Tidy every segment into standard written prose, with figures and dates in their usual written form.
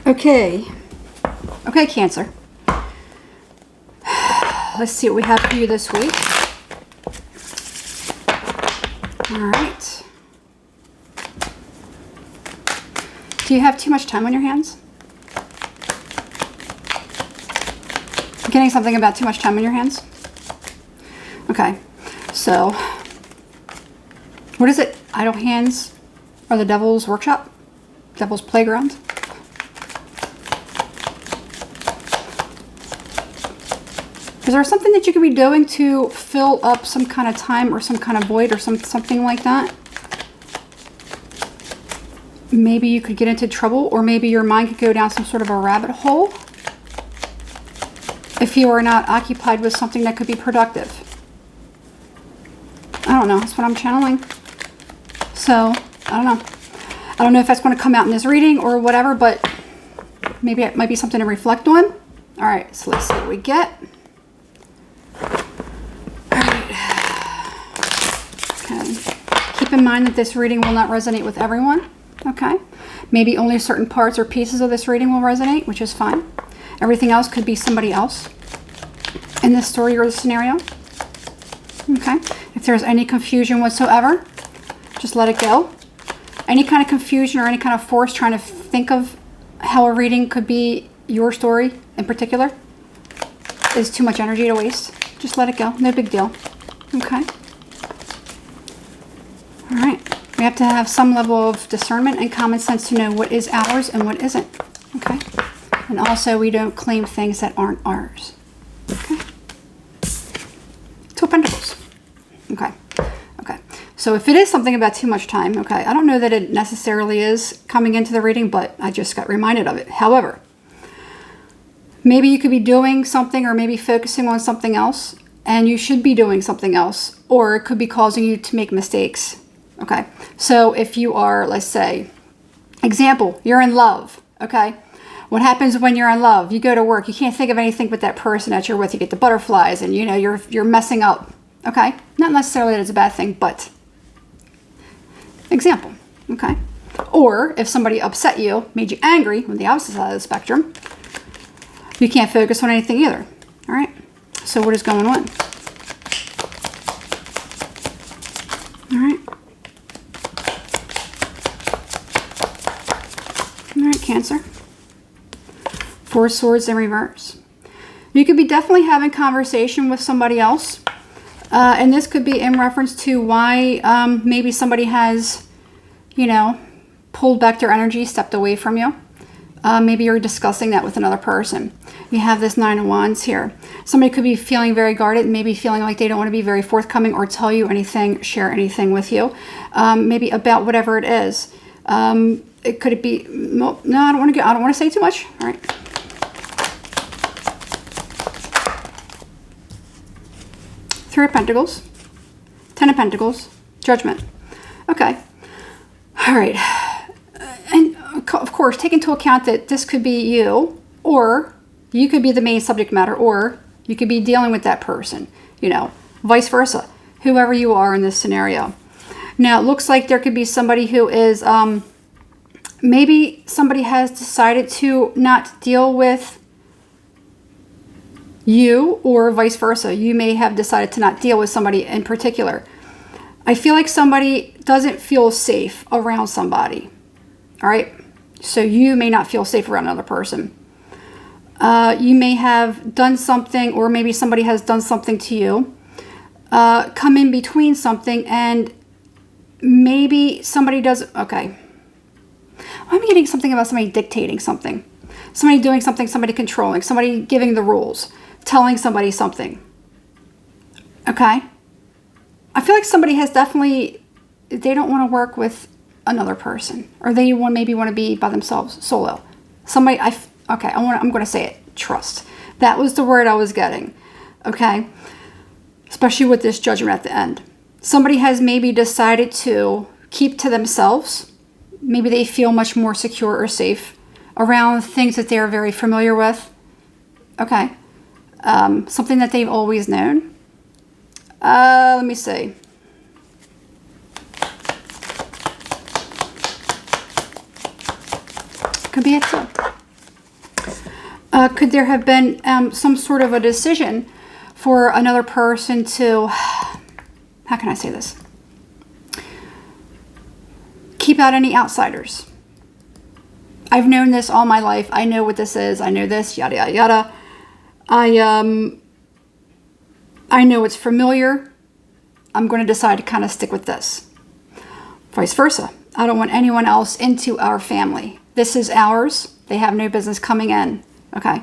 Okay. Okay, Cancer. Let's see what we have for you this week. All right. Do you have too much time on your hands? I'm getting something about too much time on your hands. Okay. So, what is it? Idle hands are the devil's workshop? Devil's playground? Is there something that you could be doing to fill up some kind of time or some kind of void or something like that? Maybe you could get into trouble, or maybe your mind could go down some sort of a rabbit hole if you are not occupied with something that could be productive. I don't know. That's what I'm channeling. So, I don't know. I don't know if that's going to come out in this reading or whatever, but maybe it might be something to reflect on. All right, so let's see what we get. Keep in mind that this reading will not resonate with everyone, okay? Maybe only certain parts or pieces of this reading will resonate, which is fine. Everything else could be somebody else in this story or the scenario, okay? If there's any confusion whatsoever, just let it go. Any kind of confusion or any kind of force trying to think of how a reading could be your story in particular is too much energy to waste. Just let it go. No big deal, okay? All right, we have to have some level of discernment and common sense to know what is ours and what isn't, okay? And also, we don't claim things that aren't ours, okay? Two of Pentacles, okay, okay. So if it is something about too much time, okay, I don't know that it necessarily is coming into the reading, but I just got reminded of it. However, maybe you could be doing something or maybe focusing on something else, and you should be doing something else, or it could be causing you to make mistakes. Okay, so if you are, let's say, example, you're in love, okay? What happens when you're in love? You go to work, you can't think of anything but that person that you're with. You get the butterflies and, you know, you're messing up, okay? Not necessarily that it's a bad thing, but example, okay? Or if somebody upset you, made you angry, on the opposite side of the spectrum, you can't focus on anything either, all right? So what is going on? All right. All right, Cancer. Four of Swords in reverse. You could be definitely having conversation with somebody else. And this could be in reference to why maybe somebody has, you know, pulled back their energy, stepped away from you. Maybe you're discussing that with another person. You have this Nine of Wands here. Somebody could be feeling very guarded, maybe feeling like they don't want to be very forthcoming or tell you anything, share anything with you. Maybe about whatever it is. It could be, no, I don't want to say too much. All right. Three of Pentacles, Ten of Pentacles, Judgment. Okay. All right. And of course, take into account that this could be you, or you could be the main subject matter, or you could be dealing with that person, you know, vice versa, whoever you are in this scenario. Now, it looks like there could be somebody who is, maybe somebody has decided to not deal with you, or vice versa. You may have decided to not deal with somebody in particular. I feel like somebody doesn't feel safe around somebody. All right. So you may not feel safe around another person. You may have done something, or maybe somebody has done something to you. Come in between something, and maybe somebody does. Okay. I'm getting something about somebody dictating something. Somebody doing something, somebody controlling, somebody giving the rules, telling somebody something. Okay. I feel like somebody has definitely, they don't want to work with another person, or they maybe want to be by themselves, solo. Somebody, I'm going to say it, trust. That was the word I was getting, okay? Especially with this Judgment at the end. Somebody has maybe decided to keep to themselves. Maybe they feel much more secure or safe around things that they're very familiar with, okay? Something that they've always known. Let me see. Could be it too. Could there have been some sort of a decision for another person to, how can I say this? Keep out any outsiders. I've known this all my life. I know what this is. I know this, yada, yada, yada. I know it's familiar. I'm going to decide to kind of stick with this. Vice versa. I don't want anyone else into our family. This is ours. They have no business coming in. Okay.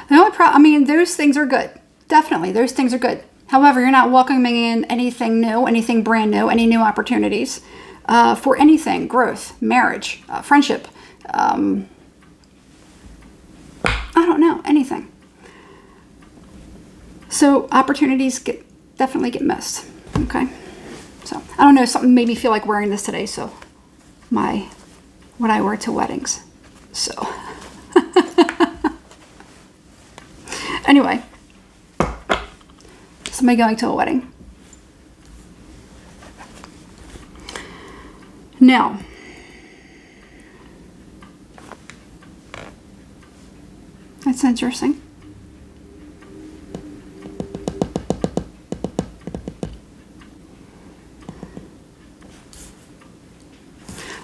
The only problem, I mean, those things are good. Definitely, those things are good. However, you're not welcoming in anything new, anything brand new, any new opportunities for anything, growth, marriage, friendship. I don't know, anything. So opportunities definitely get missed. Okay. So I don't know, something made me feel like wearing this today. So what I wear to weddings. So anyway, somebody going to a wedding. Now, that's interesting.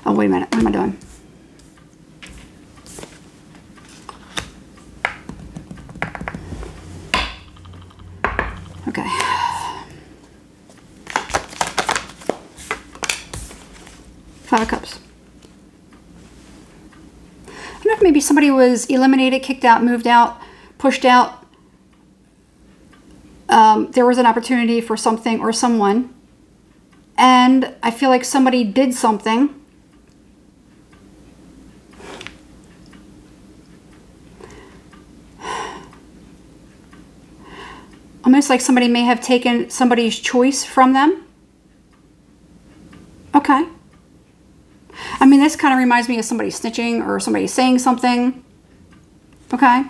Oh, wait a minute. What am I doing? Okay. Five of Cups. I don't know if maybe somebody was eliminated, kicked out, moved out, pushed out. There was an opportunity for something or someone. And I feel like somebody did something. Almost like somebody may have taken somebody's choice from them. Okay. I mean, this kind of reminds me of somebody snitching or somebody saying something. Okay.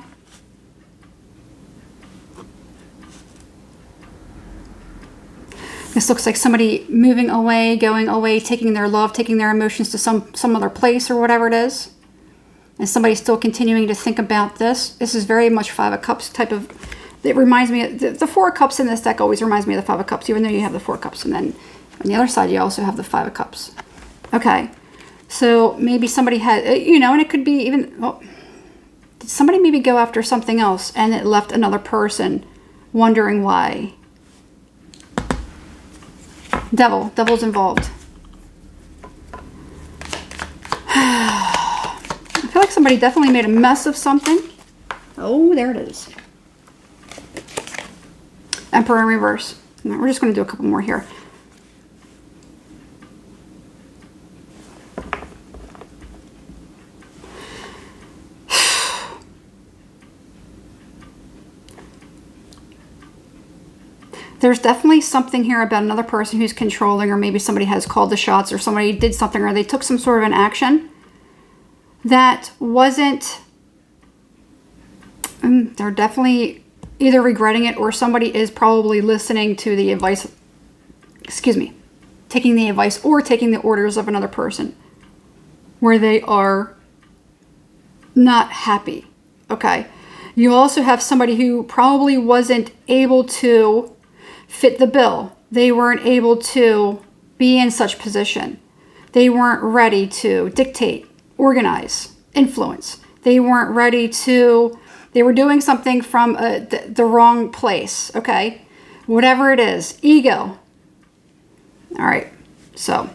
This looks like somebody moving away, going away, taking their love, taking their emotions to some other place or whatever it is. And somebody's still continuing to think about this. This is very much Five of Cups type of... It reminds me of the Four of Cups in this deck always reminds me of the Five of Cups, even though you have the Four of Cups. And then on the other side, you also have the Five of Cups. Okay. So maybe somebody had, and it could be even, well, did somebody maybe go after something else and it left another person wondering why? Devil's involved. I feel like somebody definitely made a mess of something. Oh, there it is. Emperor in reverse. We're just going to do a couple more here. There's definitely something here about another person who's controlling, or maybe somebody has called the shots, or somebody did something, or they took some sort of an action that wasn't, they're definitely either regretting it, or somebody is probably listening to the advice, taking the advice or taking the orders of another person where they are not happy. Okay. You also have somebody who probably wasn't able to fit the bill. They weren't able to be in such position. They weren't ready to dictate, organize, influence. They weren't ready to, they were doing something from the wrong place, okay? Whatever it is, ego. All right, so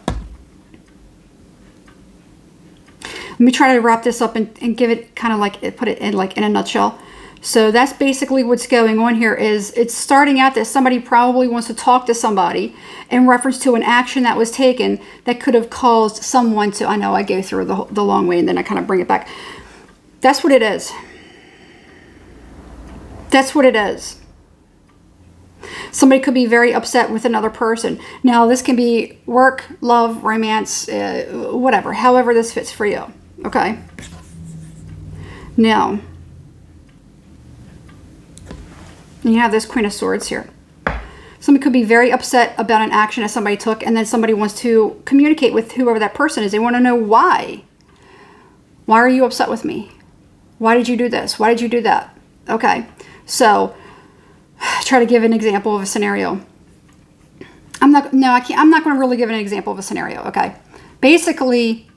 let me try to wrap this up and give it kind of like, put it in like in a nutshell. So that's basically what's going on here. Is it's starting out that somebody probably wants to talk to somebody in reference to an action that was taken that could have caused someone to, I know I go through the long way and then I kind of bring it back. That's what it is. That's what it is. Somebody could be very upset with another person. Now, this can be work, love, romance, whatever. However this fits for you. Okay? Now, you have this Queen of Swords here. Somebody could be very upset about an action that somebody took, and then somebody wants to communicate with whoever that person is. They want to know why. Why are you upset with me? Why did you do this? Why did you do that? Okay. So try to give an example of a scenario. I'm not going to really give an example of a scenario. Okay. Basically,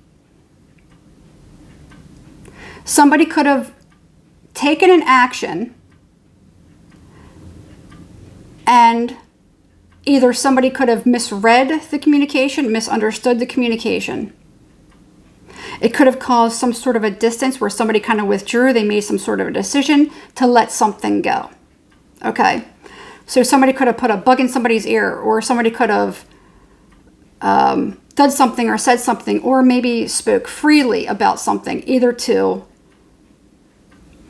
somebody could have taken an action, and either somebody could have misread the communication, misunderstood the communication. It could have caused some sort of a distance where somebody kind of withdrew. They made some sort of a decision to let something go. Okay. So somebody could have put a bug in somebody's ear, or somebody could have done something or said something, or maybe spoke freely about something, either to,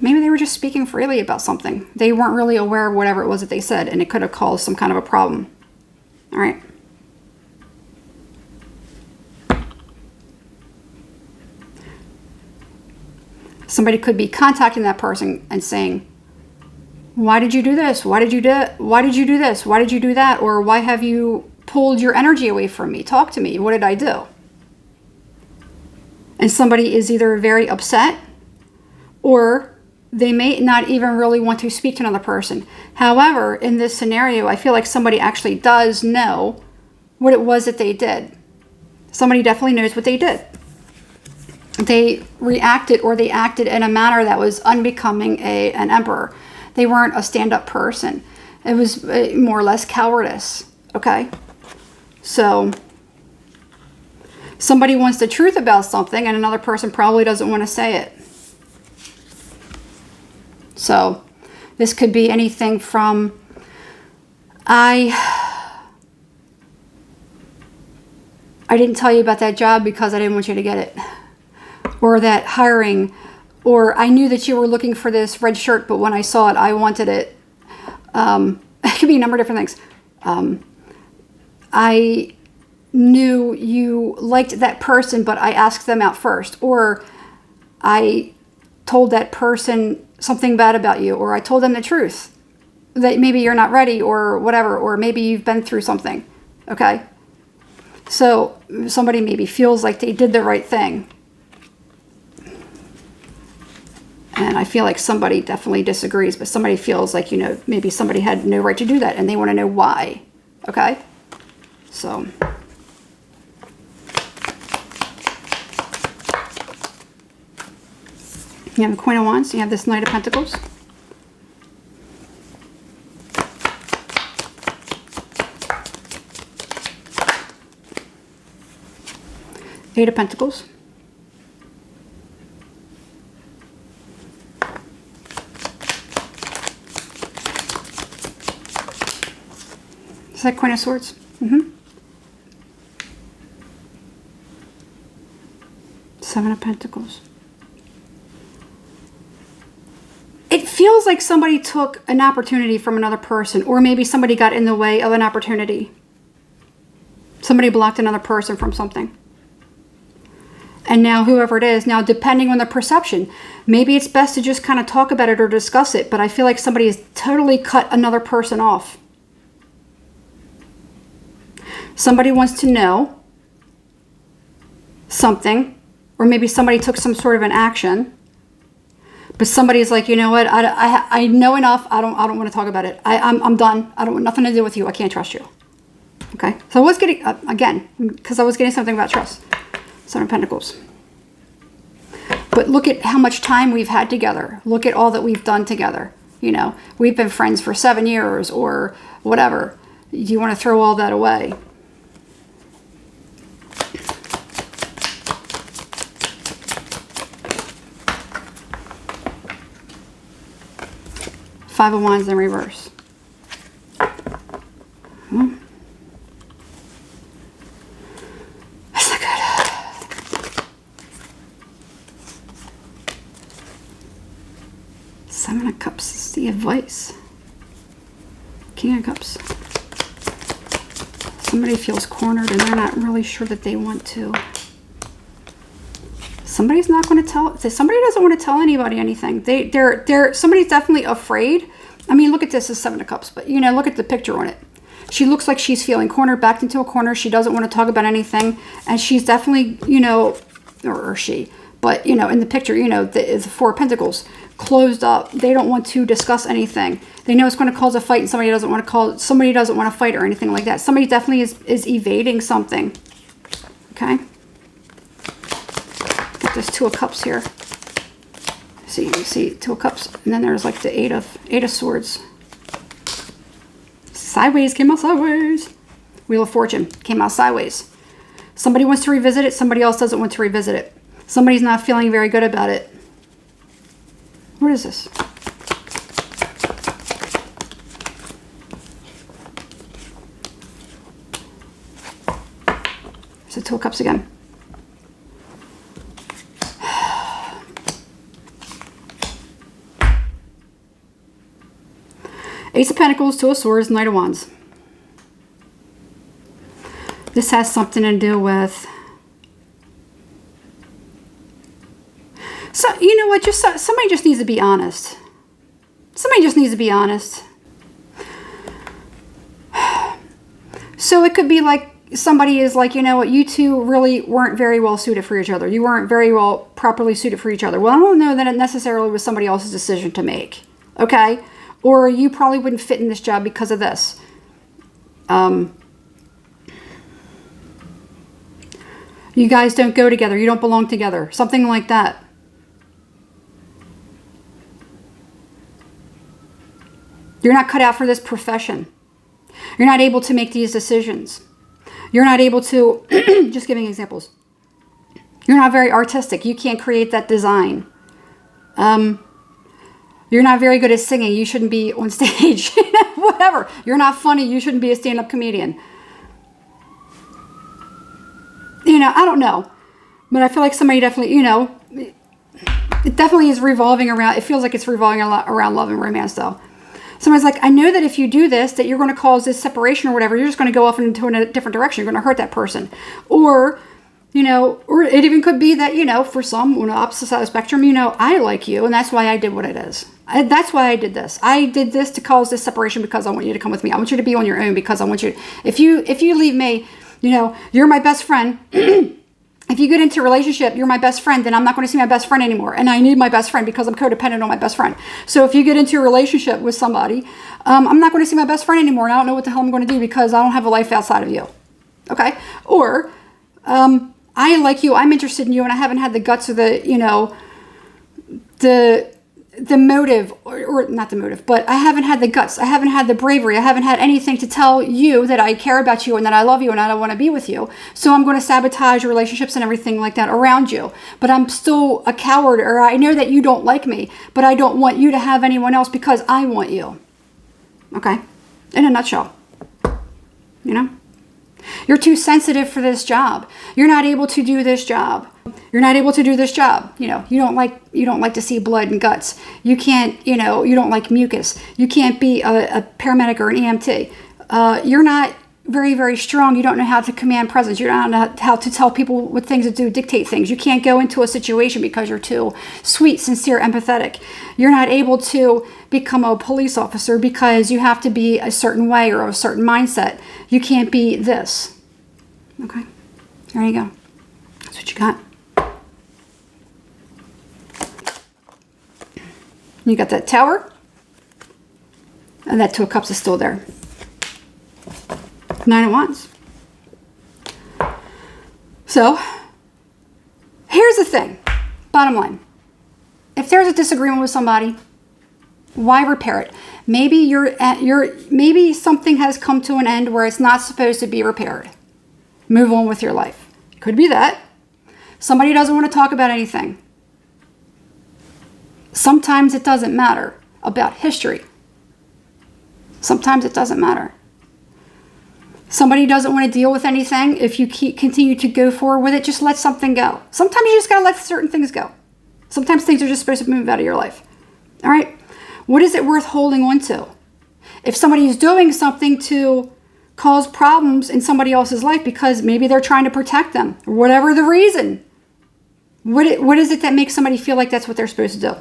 maybe they were just speaking freely about something. They weren't really aware of whatever it was that they said, and it could have caused some kind of a problem. All right. Somebody could be contacting that person and saying, why did you do this? Why did you do this? Why did you do that? Or why have you pulled your energy away from me? Talk to me. What did I do? And somebody is either very upset, or they may not even really want to speak to another person. However, in this scenario, I feel like somebody actually does know what it was that they did. Somebody definitely knows what they did. They reacted, or they acted in a manner that was unbecoming an emperor. They weren't a stand-up person. It was more or less cowardice. Okay? So somebody wants the truth about something, and another person probably doesn't want to say it. So this could be anything from, I didn't tell you about that job because I didn't want you to get it. Or that hiring, or I knew that you were looking for this red shirt, but when I saw it, I wanted it. It could be a number of different things. I knew you liked that person, but I asked them out first. Or I told that person something bad about you, or I told them the truth, that maybe you're not ready, or whatever, or maybe you've been through something. Okay? So somebody maybe feels like they did the right thing. And I feel like somebody definitely disagrees, but somebody feels like, maybe somebody had no right to do that, and they want to know why. Okay? So you have the Queen of Wands, you have this Knight of Pentacles. Eight of Pentacles. Is that Queen of Swords? Seven of Pentacles. It feels like somebody took an opportunity from another person, or maybe somebody got in the way of an opportunity. Somebody blocked another person from something. And now whoever it is, now depending on the perception, maybe it's best to just kind of talk about it or discuss it, but I feel like somebody has totally cut another person off. Somebody wants to know something, or maybe somebody took some sort of an action, but somebody's like, you know what, I know enough, I don't want to talk about it. I'm done. I don't want nothing to do with you. I can't trust you. Okay, so I was getting, again, because I was getting something about trust. Seven of Pentacles. But look at how much time we've had together. Look at all that we've done together. We've been friends for 7 years or whatever. Do you want to throw all that away? Five of Wands in reverse. That's not good. Seven of Cups is the advice. King of Cups. Somebody feels cornered and they're not really sure that they want to. Somebody's not going to tell. Somebody doesn't want to tell anybody anything. Somebody's definitely afraid. I mean, look at this as Seven of Cups, but look at the picture on it. She looks like she's feeling cornered, backed into a corner. She doesn't want to talk about anything, and she's definitely, or she, But, you know, in the picture, you know, the Four of Pentacles, closed up. They don't want to discuss anything. They know it's going to cause a fight, and somebody doesn't want to fight or anything like that. Somebody definitely is evading something. Okay. Got this Two of Cups here. See, you see Two of Cups, and then there's like the Eight of Swords. Sideways, came out sideways. Wheel of Fortune came out sideways. Somebody wants to revisit it. Somebody else doesn't want to revisit it. Somebody's not feeling very good about it. What is this? There's the Two of Cups again. Ace of Pentacles, Two of Swords, Knight of Wands. This has something to do with... So, you know what? Somebody just needs to be honest. Somebody just needs to be honest. So it could be like somebody is like, you know what? You two really weren't very well suited for each other. You weren't very well properly suited for each other. Well, I don't know that it necessarily was somebody else's decision to make. Okay? Or you probably wouldn't fit in this job because of this. You guys don't go together. You don't belong together. Something like that. You're not cut out for this profession. You're not able to make these decisions. You're not able to, just giving examples. You're not very artistic. You can't create that design. You're not very good at singing. You shouldn't be on stage. Whatever. You're not funny. You shouldn't be a stand-up comedian. You know, I don't know. But I feel like somebody definitely, you know, it definitely is revolving around, it feels like it's revolving a lot around love and romance though. Somebody's like, I know that if you do this, that you're going to cause this separation or whatever. You're just going to go off into a different direction. You're going to hurt that person. Or, you know, or it even could be that, you know, for some on the opposite side of the spectrum, you know, I like you and that's why I did what it is. That's why I did this. I did this to cause this separation because I want you to come with me. I want you to be on your own because I want you, if you leave me, you know, you're my best friend. If you get into a relationship, you're my best friend, then I'm not going to see my best friend anymore. And I need my best friend because I'm codependent on my best friend. So if you get into a relationship with somebody, I'm not going to see my best friend anymore. And I don't know what the hell I'm going to do because I don't have a life outside of you. Okay? Or, I like you, I'm interested in you, and I haven't had the guts or the, you know, the motive, or not the motive, but I haven't had the guts. I haven't had the bravery. I haven't had anything to tell you that I care about you and that I love you and I want to be with you. So I'm going to sabotage relationships and everything like that around you. But I'm still a coward, or I know that you don't like me, but I don't want you to have anyone else because I want you. Okay? In a nutshell. You know? You're too sensitive for this job. You're not able to do this job. You're not able to do this job. You know, you don't like to see blood and guts. You can't, you know, you don't like mucus. You can't be a paramedic or an EMT. You're not very, very strong. You don't know how to command presence. You don't know how to tell people what things to do, dictate things. You can't go into a situation because you're too sweet, sincere, empathetic. You're not able to become a police officer because you have to be a certain way or a certain mindset. You can't be this. Okay, there you go. That's what you got. You got that Tower, and that Two of Cups is still there. Nine of Wands. So, here's the thing. Bottom line. If there's a disagreement with somebody, why repair it? Maybe maybe something has come to an end where it's not supposed to be repaired. Move on with your life. Could be that. Somebody doesn't want to talk about anything. Sometimes it doesn't matter about history. Sometimes it doesn't matter. Somebody doesn't want to deal with anything. If you continue to go forward with it, just let something go. Sometimes you just got to let certain things go. Sometimes things are just supposed to move out of your life. All right? What is it worth holding on to? If somebody is doing something to cause problems in somebody else's life because maybe they're trying to protect them, or whatever the reason, what is it that makes somebody feel like that's what they're supposed to do?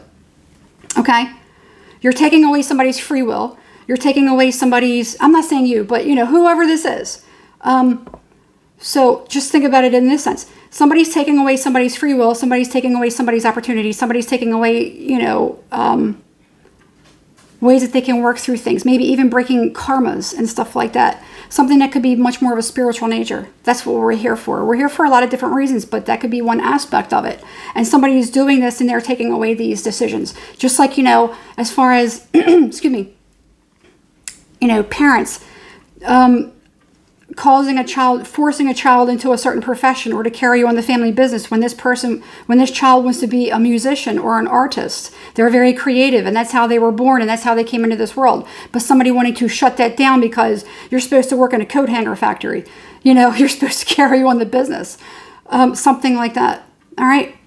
Okay? You're taking away somebody's free will. You're taking away somebody's, I'm not saying you, but you know, whoever this is. So just think about it in this sense. Somebody's taking away somebody's free will. Somebody's taking away somebody's opportunity. Somebody's taking away, ways that they can work through things. Maybe even breaking karmas and stuff like that. Something that could be much more of a spiritual nature. That's what we're here for. We're here for a lot of different reasons, but that could be one aspect of it. And somebody is doing this and they're taking away these decisions. Just like, as far as, excuse me, parents, forcing a child into a certain profession or to carry on the family business when this child wants to be a musician or an artist. They're very creative and that's how they were born and that's how they came into this world. But somebody wanting to shut that down because you're supposed to work in a coat hanger factory. You're supposed to carry on the business. Something like that. All right.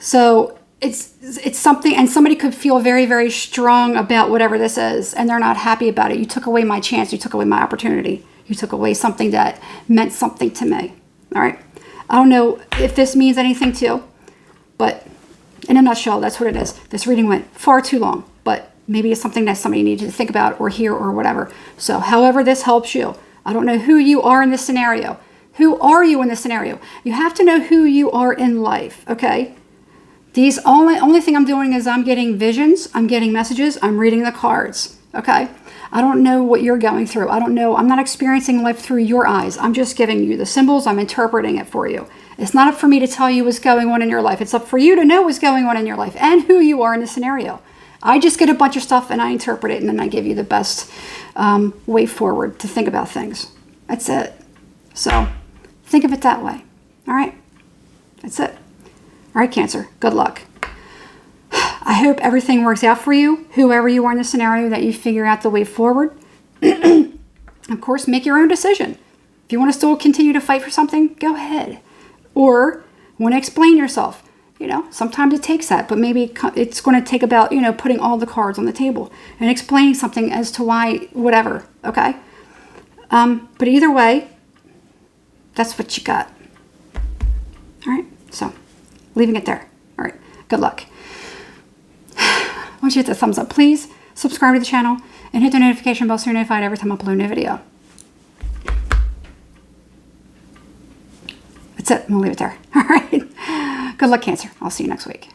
So it's something, and somebody could feel very, very strong about whatever this is and they're not happy about it. You took away my chance. You took away my opportunity. You took away something that meant something to me. All right. I don't know if this means anything to you, but in a nutshell, that's what it is. This reading went far too long, but maybe it's something that somebody needed to think about or hear or whatever. So however this helps you, I don't know who you are in this scenario. Who are you in this scenario? You have to know who you are in life. Okay. These only thing I'm doing is I'm getting visions. I'm getting messages. I'm reading the cards. Okay. I don't know what you're going through. I don't know. I'm not experiencing life through your eyes. I'm just giving you the symbols. I'm interpreting it for you. It's not up for me to tell you what's going on in your life. It's up for you to know what's going on in your life and who you are in the scenario. I just get a bunch of stuff and I interpret it and then I give you the best way forward to think about things. That's it. So think of it that way. All right. That's it. All right, Cancer. Good luck. I hope everything works out for you, whoever you are in the scenario, that you figure out the way forward. Of course, make your own decision. If you want to still continue to fight for something, go ahead. Or want to explain yourself. Sometimes it takes that, but maybe it's going to take about, putting all the cards on the table and explaining something as to why, whatever, okay? But either way, that's what you got. All right, so leaving it there. All right, good luck. Once you hit the thumbs up, please subscribe to the channel and hit the notification bell so you're notified every time I upload a new video. That's it. I'm going to leave it there. All right. Good luck, Cancer. I'll see you next week.